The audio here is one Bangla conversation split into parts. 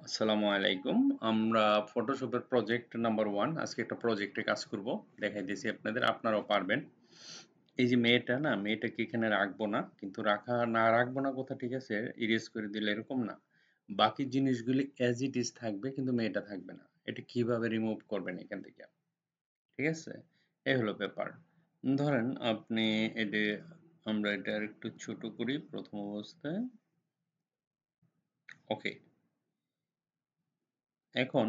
আসসালামু আলাইকুম। আমরা ফটোশপের প্রজেক্ট নাম্বার 1 আজকে একটা প্রজেক্টে কাজ করব। দেখাইতেছি আপনাদের, আপনারাও পারবেন। এই যে মেয়েটা না, মেয়েটাকে এখানে রাখবো না, কিন্তু রাখবো না কথা ঠিক আছে, ইরেজ করে দিলে এরকম না। বাকি জিনিসগুলি অ্যাজ ইট ইজ থাকবে, কিন্তু মেয়েটা থাকবে না। এটা কিভাবে রিমুভ করবেন এখান থেকে? ঠিক আছে? এই হলো ব্যাপার। ধরেন আপনি এটা আমরা এটা আরেকটু ছোট করি প্রথম অবস্থায়। ওকে। এখন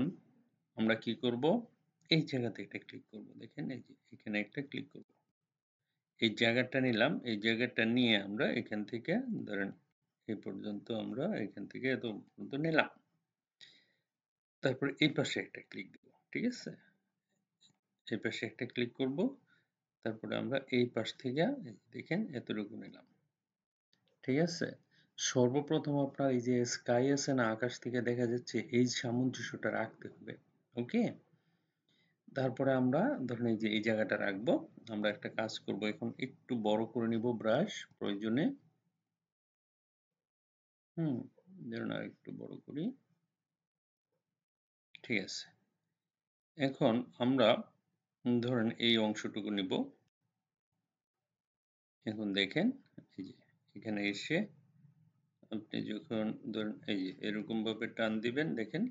আমরা কি করব? এই জায়গাতে একটা ক্লিক করব। দেখেন এই যে এখানে একটা ক্লিক করব। এই জায়গাটা নিলাম। এই জায়গাটা নিয়ে আমরা এখান থেকে ধরেন এই পর্যন্ত আমরা এখান থেকে এত পর্যন্ত নিলাম। তারপরে এই পাশে একটা ক্লিক দেব। ঠিক আছে? এই পাশে একটা ক্লিক করব। তারপরে আমরা এই পাশ থেকে দেখেন এতটুকু নিলাম। ঠিক আছে? সর্বপ্রথম আপনার এই যে স্কাই আছে না, আকাশ থেকে দেখা যাচ্ছে, এই সামঞ্জস্যটা রাখতে হবে। ওকে? তারপরে আমরা ধরেন এই যে এই জায়গাটা রাখবো। আমরা একটা কাজ করব, এখন একটু বড় করে নিব ব্রাশ প্রয়োজনে। হুম, ধরুন আর একটু বড় করি। ঠিক আছে। এখন আমরা ধরেন এই অংশটুকু নিব। এখন দেখেন এই যে এখানে এসে আপনি যখন ধরেন এই যে এরকম ভাবে টান দিবেন, দেখেন।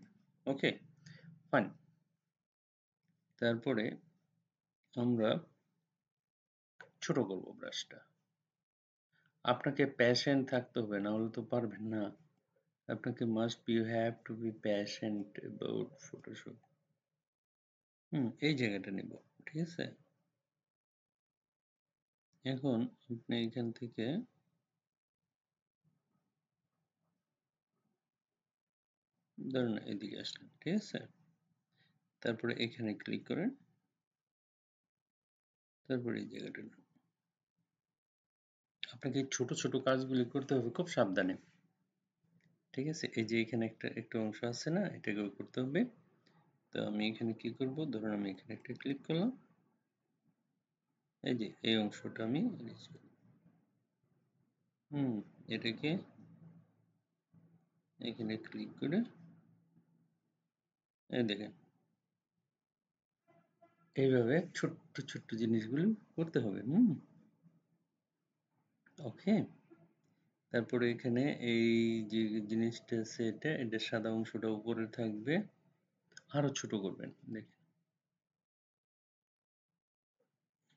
ওকে, ফাইন। তারপরে আমরা ছোট করব ব্রাশটা। আপনাকে প্যাশন থাকতে হবে, না হলে তো পারবেন না। আপনাকে you have to be patient about Photoshop. এই জায়গাটা নিব। ঠিক আছে? এখন আপনি এখান থেকে ধরুন এদিকে আসলেন। ঠিক আছে? তারপরে এখানে ক্লিক করেন। তারপরে এই জায়গাটা নিন। আপনাকে এই ছোট ছোট কাজগুলি করতে হবে খুব সাবধানে। ঠিক আছে? এই যে এখানে একটা অংশ আছে না, এটাকেও করতে হবে। তো আমি এখানে কি করব? ধরুন আমি এখানে একটা ক্লিক করলাম। এই যে এই অংশটা আমি হুম এটাকে এখানে ক্লিক করে এই দেখেন এইভাবে ছোট্ট ছোট্ট জিনিসগুলো করতে হবে। ওকে। তারপরে এখানে এই যে জিনিসটা আছে, এটা সাদা অংশটা উপরে থাকবে, আরো ছোট করবেন। দেখেন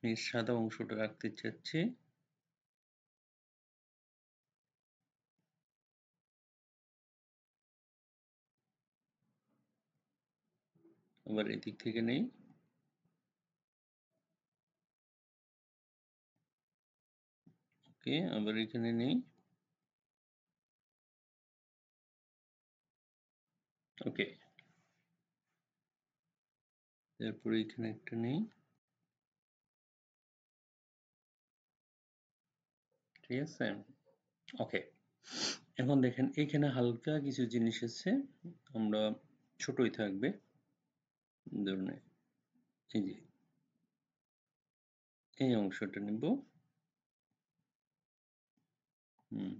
এই সাদা অংশটা রাখতে চাচ্ছি। আবার এদিক থেকে নেই। ওকে, আবার এখানে নেই। ওকে, তারপরে এখানে একটা নেই। ঠিক আছে? ওকে। এখন দেখেন এখানে হালকা কিছু জিনিস আছে, আমরা ছোটই থাকবে। ধরুন এই যে এই অংশটা নিব। হুম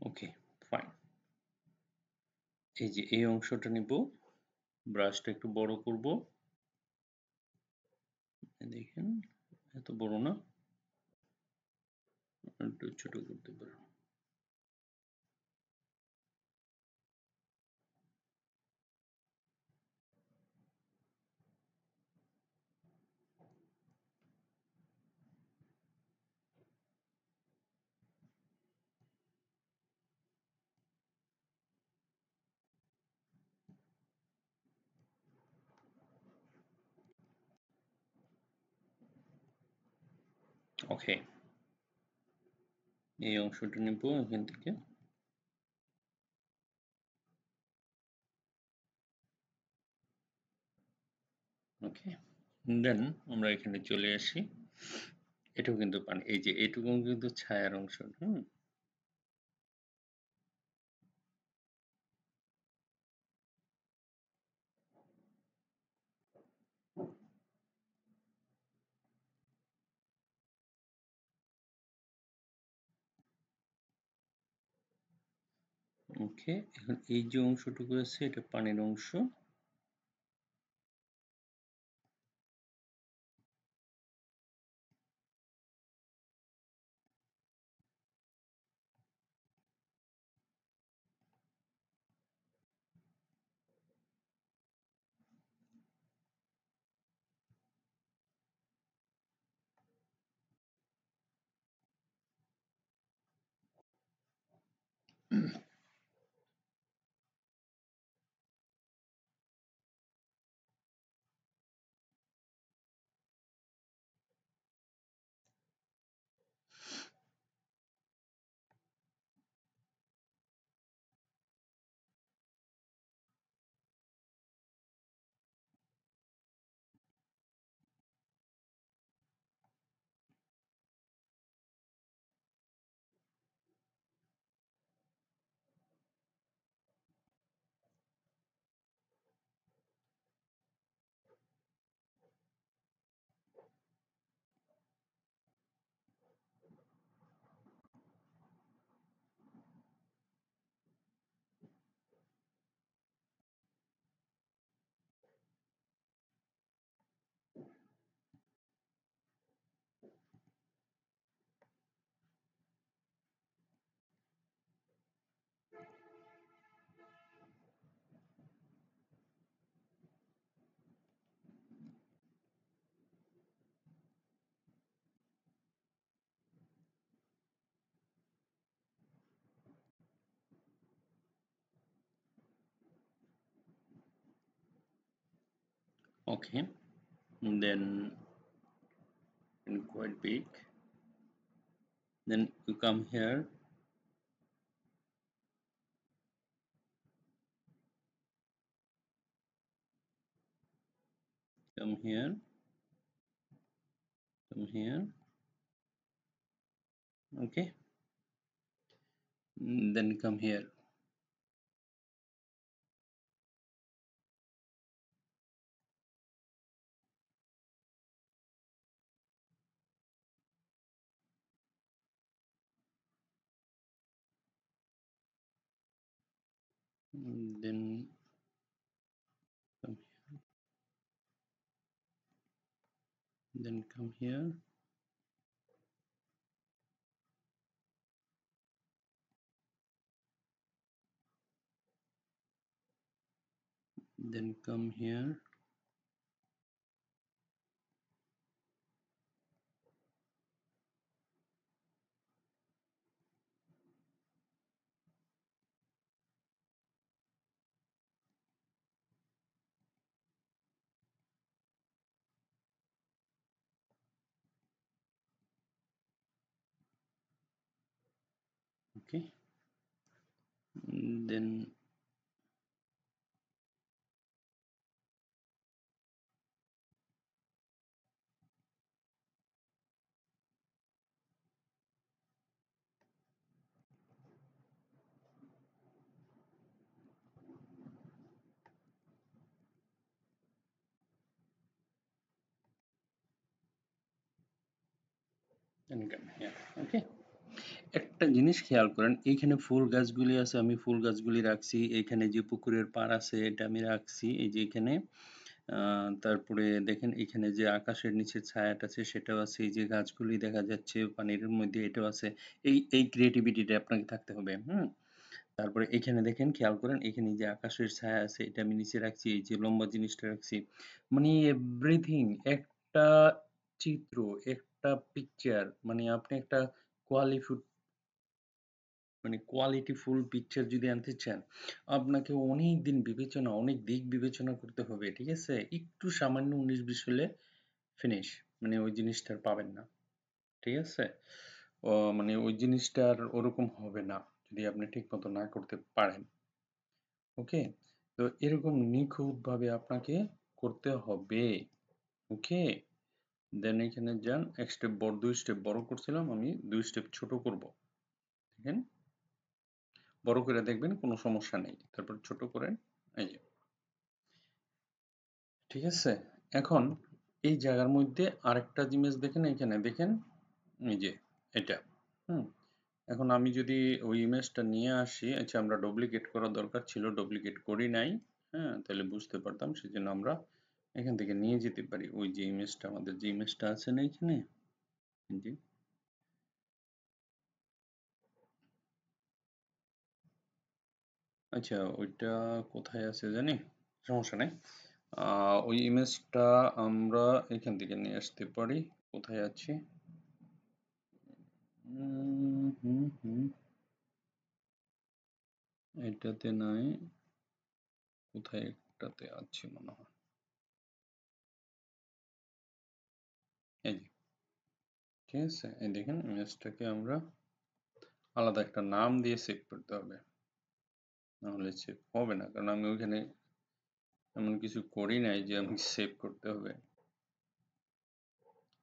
ওকে, ফাইন। এই যে এই অংশটা নিব, ব্রাশটা একটু বড় করব। দেখেন এত বড় না, একটু ছোট করতে পারেন। ওকে, এই অংশটা নিব এখান থেকে। ওকে, দেন আমরা এখানে চলে আসি। এটাও কিন্তু পানি, এই যে এইটুকু কিন্তু ছায়ার অংশ। ওকে, এখন এই যে অংশটুকু আছে এটা পানির অংশ। Okay, then quite big. Then you come here, come here, come here. Okay, then come here. Then come, then come here. Then come here. Okay, then come here. Okay. একটা জিনিস খেয়াল করেন, এইখানে ফুল গাছগুলি আছে, আমি ফুল গাছগুলি রাখছি। এইখানে যে পুকুরের পাড় আছে এটা আমি রাখছি এই যে এখানে। তারপরে দেখেন এখানে যে আকাশের নিচে ছায়াটা আছে সেটাও আছে, এই যে গাছগুলি দেখা যাচ্ছে পানির মধ্যে এটাও আছে। এই ক্রিয়েটিভিটিটা আপনাকে থাকতে হবে। তারপরে এখানে দেখেন, খেয়াল করেন এখানে যে আকাশের ছায়া আছে এটা আমি নিচে রাখছি, এই যে লম্বা জিনিসটা রাখছি। মানে এভরিথিং, একটা চিত্র, একটা পিকচার, মানে আপনি একটা কোয়ালিফুড মানে কোয়ালিটিফুল পিকচার যদি আনতে চান, আপনাকে অনেক দিন বিবেচনা, অনেক দিক বিবেচনা করতে হবে, ঠিক আছে? একটু সামান্য 19-20 হলে ফিনিশ, মানে ওই জিনিসটা আর পাবেন না, ঠিক আছে? মানে ওই জিনিসটা আর ওরকম হবে না যদি আপনি ঠিক মতো না করতে পারেন। ওকে, তো এরকম নিখুঁতভাবে আপনাকে করতে হবে। ওকে, দেন এখানে যান, এক স্টেপ বড়, 2 স্টেপ বড় করছিলাম আমি, 2 স্টেপ ছোট করব। দেখেন, বড় করে দেখবেন কোনো সমস্যা নেই, তারপর ছোট করেন, এই যে, ঠিক আছে? এখন এই জায়গার মধ্যে আরেকটা জিনিস দেখেন, এখানে দেখেন, এই যে এটা, হুম এখন আমি যদি ওই ইমেজটা নিয়ে আসি, আচ্ছা আমরা ডুপ্লিকেট করার দরকার ছিল, ডুপ্লিকেট করি নাই। হ্যাঁ, তাহলে বুঝতে পারতাম। সেজন্য আমরা এখান থেকে নিয়ে যেতে পারি ওই যে ইমেজটা, আমাদের যে ইমেজটা আছে না এখানে, জি। আচ্ছা ওইটা কোথায় আছে জানি, সমস্যা নাই। ওই ইমেজটা আমরা এখান থেকে নিয়ে আসতে পারি। কোথায় আছে? হুম হুম, এটাতে নাই, কোথায় একটাতে আছে মনে হয়। এই যে, ঠিক আছে, এই দেখেন ইমেজটাকে আমরা আলাদা একটা নাম দিয়ে সেভ করতে হবে, নাহলে সেভ হবে না, কারণ আমি ওইখানে এমন কিছু করি নাই যে আমি সেভ করতে হবে।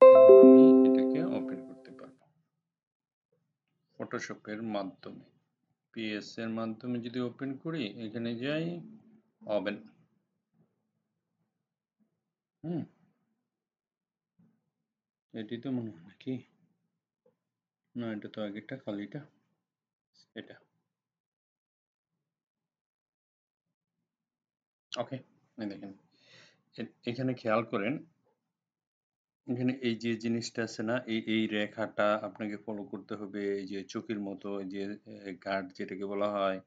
এখন আমি এটাকে ওপেন করতে পারবো ফটোশপের মাধ্যমে, পিএস এর মাধ্যমে যদি ওপেন করি, এখানে যাই, ওপেন। হুম, এটি তো মনে হয় নাকি, না এটা তো আগেরটা, খালিটা, এটা। ওকে, এই দেখেন এখানে খেয়াল করেন, এখানে এই যে জিনিসটা আছে না, এই রেখাটা আপনাকে ফলো করতে হবে, এই যে চোখের মতো যে গার্ড যেটাকে বলা হয়,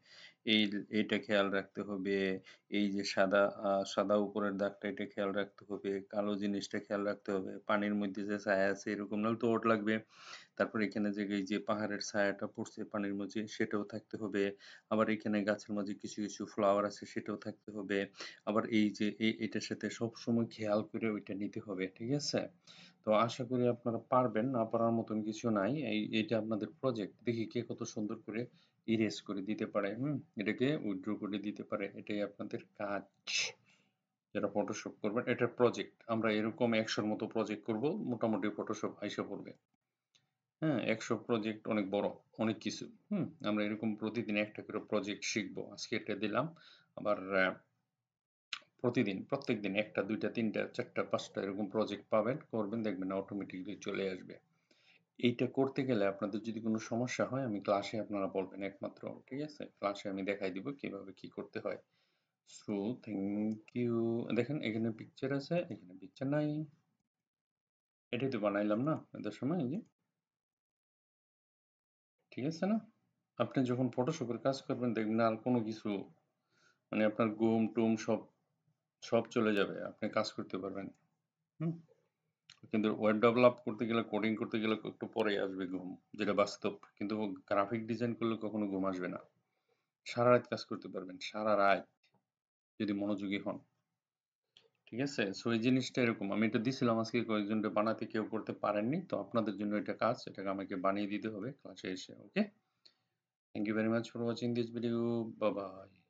এই এইটা খেয়াল রাখতে হবে। এই যে সাদা সাদা উপরের দাগটা, এটা খেয়াল রাখতে হবে। কালো জিনিসটা খেয়াল রাখতে হবে। পানির মধ্যে যে ছায়া আছে এরকম নাহলে তো ওট লাগবে। তারপর এখানে যে এই যে পাহাড়ের ছায়াটা পড়ছে পানির মাঝে সেটাও থাকতে হবে। আবার এখানে গাছের মাঝে কিছু কিছু ফ্লাওয়ার আছে সেটাও থাকতে হবে। আবার এই যে এটার সাথে সবসময় খেয়াল করে ওইটা নিতে হবে, ঠিক আছে? তো আশা করি আপনারা পারবেন, না পারার মতন কিছু নাই। এইটা আপনাদের প্রজেক্ট, দেখি কে কত সুন্দর করে ইরেজ করে দিতে পারে, এটাকে উইথড্র করে দিতে পারে, এটাই আপনাদের কাজ। যারা ফটোশপ করবেন, এটা প্রজেক্ট, আমরা এরকম 100-র মতো প্রজেক্ট করব, মোটামুটি ফটোশপ আইসা পড়বে। হ্যাঁ, 100 প্রজেক্ট অনেক বড়, অনেক কিছু। আমরা এরকম প্রতিদিন একটা করে প্রজেক্ট শিখবো। আজকে এটা দিলাম, আবার প্রতিদিন প্রত্যেকদিন 1টা 2টা 3টা 4টা 5টা এরকম প্রজেক্ট পাবেন, করবেন, দেখবেন অটোমেটিকলি চলে আসবে। এইটা করতে গেলে আপনাদের যদি কোনো সমস্যা হয়, আমি ক্লাসে আপনারা বলবেন একমাত্র, ঠিক আছে? ক্লাসে আমি দেখাই দিব কিভাবে কি করতে হয়। So thank you. দেখেন এখানে পিকচার আছে, এখানে পিকচার নাই। এটাই তো বানাইলাম না এদের সময়, এই যে, ঠিক আছে না? আপনি যখন ফটোশপের কাজ করবেন দেখবেন আর কোনো কিছু, মানে আপনার ঘুম টুম সব সব চলে যাবে, আপনি কাজ করতে পারবেন। হুম, কিন্তু ওয়েব ডেভেলপ করতে গেলে, কোডিং করতে গেলে একটু পরে আসবে ঘুম, যেটা বাস্তব। কিন্তু গ্রাফিক ডিজাইন করলে কখনো ঘুম আসবে না, সারা রাত কাজ করতে পারবেন, সারা রাত, যদি মনোযোগী হন। ঠিক আছে, সো এই জিনিসটা এরকম, আমি এটা দিছিলাম আজকে কয়েকজনকে বানাতে, কেউ করতে পারেননি, তো আপনাদের জন্য এটা কাজ, এটাকে আমাকে বানিয়ে দিতে হবে ক্লাসে এসে। Okay, thank you very much for watching this video, bye by.